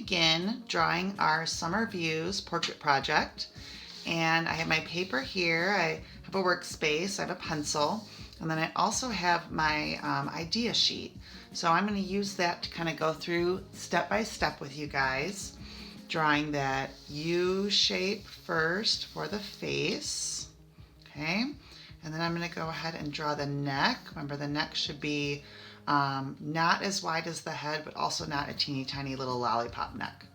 begin drawing our summer views portrait project. And I have my paper here. I have a workspace, I have a pencil, and then I also have my idea sheet. So I'm going to use that to kind of go through step by step with you guys, drawing that U shape first for the face. Okay, and then I'm going to go ahead and draw the neck. Remember, the neck should be not as wide as the head, but also not a teeny tiny little lollipop neck.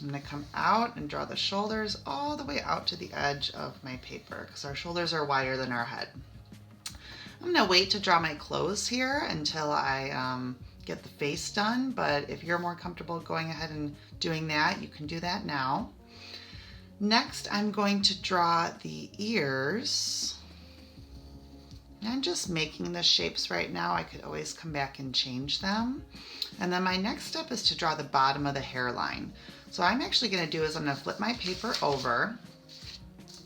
I'm going to come out and draw the shoulders all the way out to the edge of my paper because our shoulders are wider than our head. I'm going to wait to draw my clothes here until I get the face done, but if you're more comfortable going ahead and doing that, you can do that now. Next, I'm going to draw the ears. I'm just making the shapes right now. I could always come back and change them. And then my next step is to draw the bottom of the hairline. So I'm actually going to do is I'm going to flip my paper over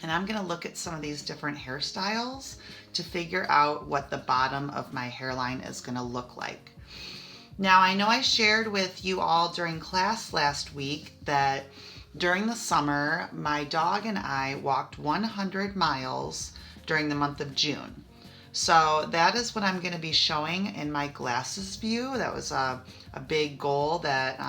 and I'm going to look at some of these different hairstyles to figure out what the bottom of my hairline is going to look like. Now, I know I shared with you all during class last week that during the summer, my dog and I walked 100 miles during the month of June. So that is what I'm going to be showing in my glasses view. That was a big goal that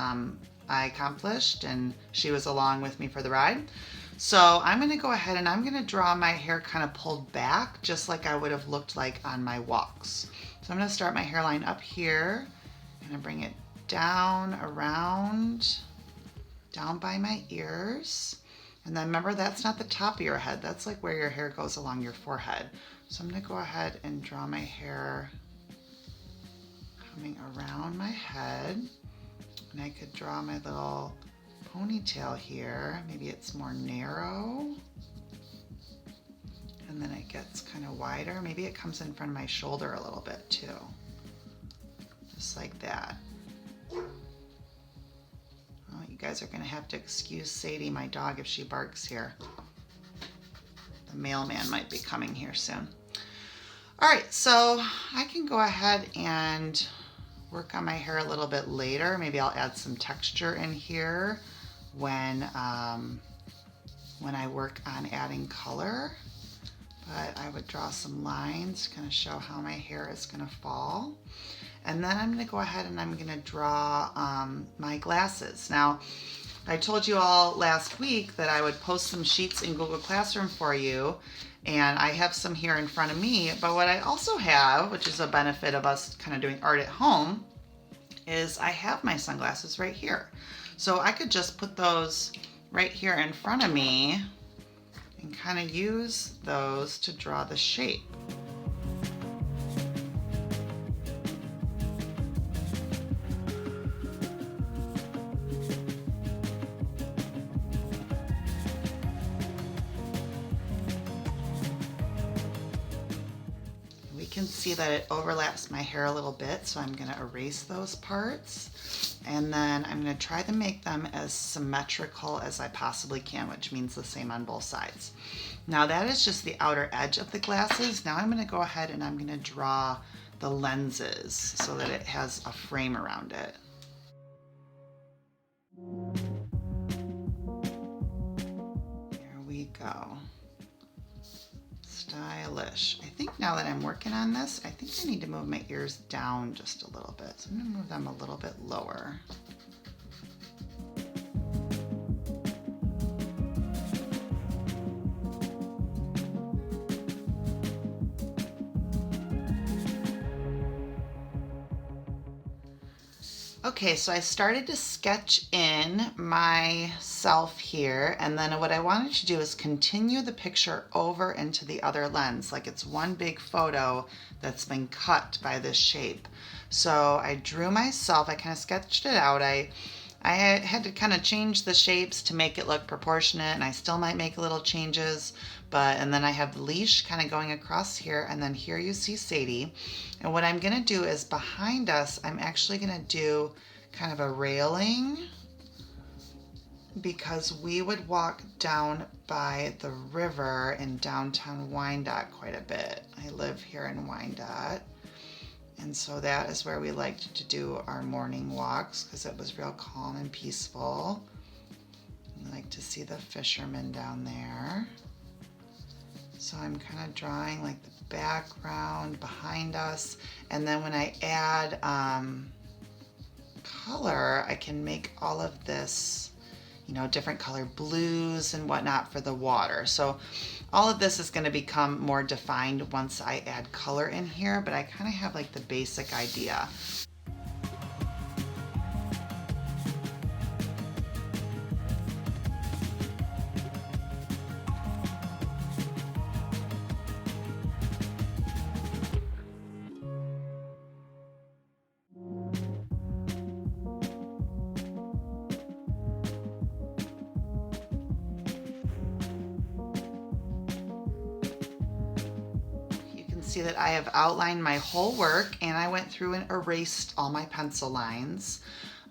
I accomplished, and she was along with me for the ride. So I'm going to go ahead and I'm going to draw my hair kind of pulled back, just like I would have looked like on my walks. So I'm going to start my hairline up here, and I bring it down around, down by my ears. And then remember, that's not the top of your head. That's like where your hair goes along your forehead. So I'm going to go ahead and draw my hair coming around my head. And I could draw my little ponytail here. Maybe it's more narrow. And then it gets kind of wider. Maybe it comes in front of my shoulder a little bit too. Just like that. Oh, you guys are going to have to excuse Sadie, my dog, if she barks here. The mailman might be coming here soon. All right, so I can go ahead and work on my hair a little bit later. Maybe I'll add some texture in here when I work on adding color. But I would draw some lines to kind of show how my hair is going to fall. And then I'm going to go ahead and I'm going to draw my glasses. Now, I told you all last week that I would post some sheets in Google Classroom for you, and I have some here in front of me. But what I also have, which is a benefit of us kind of doing art at home, is I have my sunglasses right here. So I could just put those right here in front of me and kind of use those to draw the shape. Can see that it overlaps my hair a little bit, so I'm going to erase those parts, and then I'm going to try to make them as symmetrical as I possibly can, which means the same on both sides. Now that is just the outer edge of the glasses. Now I'm going to go ahead and I'm going to draw the lenses so that it has a frame around it. Here we go. Stylish. I think now that I'm working on this, I think I need to move my ears down just a little bit. So I'm going to move them a little bit lower. Okay, so I started to sketch in myself here, and then what I wanted to do is continue the picture over into the other lens, like it's one big photo that's been cut by this shape. So I drew myself, I kind of sketched it out. I had to kind of change the shapes to make it look proportionate, and I still might make little changes, and then I have the leash kind of going across here, and then here you see Sadie. And what I'm going to do is behind us, I'm actually going to do kind of a railing, because we would walk down by the river in downtown Wyandotte quite a bit. I live here in Wyandotte. And so that is where we liked to do our morning walks because it was real calm and peaceful. I like to see the fishermen down there. So I'm kind of drawing like the background behind us. And then when I add color, I can make all of this, you know, different color blues and whatnot for the water. So all of this is going to become more defined once I add color in here, but I kind of have like the basic idea. See that I have outlined my whole work, and I went through and erased all my pencil lines.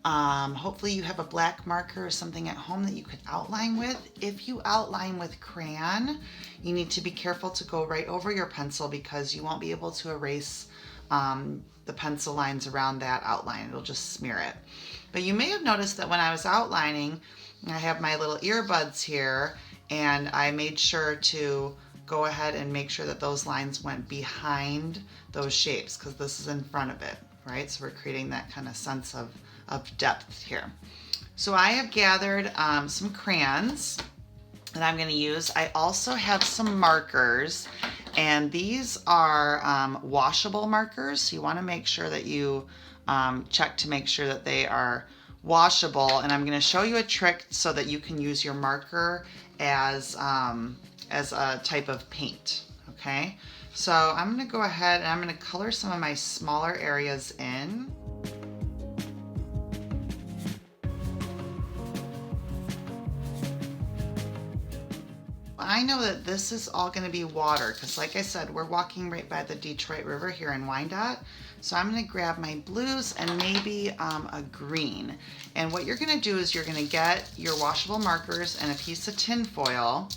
Hopefully you have a black marker or something at home that you could outline with. If you outline with crayon, you need to be careful to go right over your pencil because you won't be able to erase the pencil lines around that outline. It'll just smear it. But you may have noticed that when I was outlining, I have my little earbuds here, and I made sure to go ahead and make sure that those lines went behind those shapes because this is in front of it, right? So we're creating that kind of sense of depth here. So I have gathered some crayons that I'm going to use. I also have some markers, and these are washable markers. So you want to make sure that you check to make sure that they are washable, and I'm going to show you a trick so that you can use your marker as a type of paint, okay? So I'm gonna go ahead and I'm gonna color some of my smaller areas in. I know that this is all gonna be water because like I said, we're walking right by the Detroit River here in Wyandotte. So I'm gonna grab my blues and maybe a green. And what you're gonna do is you're gonna get your washable markers and a piece of tin foil.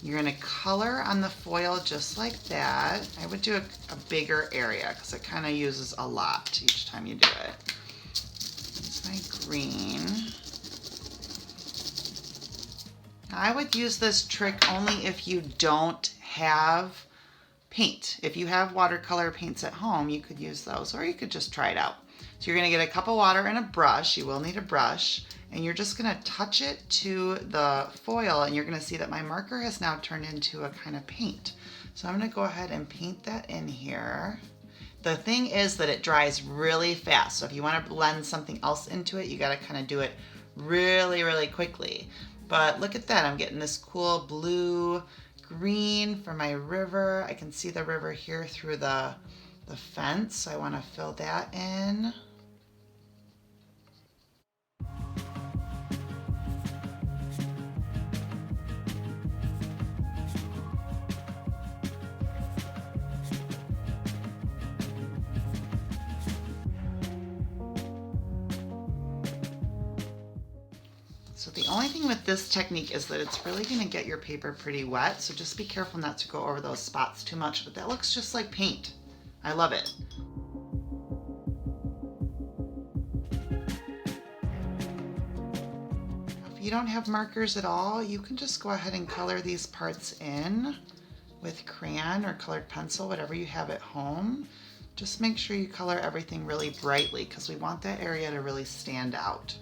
You're going to color on the foil just like that. I would do a bigger area because it kind of uses a lot each time you do it. Here's my green. I would use this trick only if you don't have paint. If you have watercolor paints at home, you could use those, or you could just try it out. So you're going to get a cup of water and a brush. You will need a brush. And you're just going to touch it to the foil, and you're going to see that my marker has now turned into a kind of paint. So I'm going to go ahead and paint that in here. The thing is that it dries really fast. So if you want to blend something else into it, you got to kind of do it really, really quickly. But look at that. I'm getting this cool blue green for my river. I can see the river here through the fence. So I want to fill that in. So the only thing with this technique is that it's really going to get your paper pretty wet, so just be careful not to go over those spots too much, but that looks just like paint. I love it. If you don't have markers at all, you can just go ahead and color these parts in with crayon or colored pencil, whatever you have at home. Just make sure you color everything really brightly because we want that area to really stand out.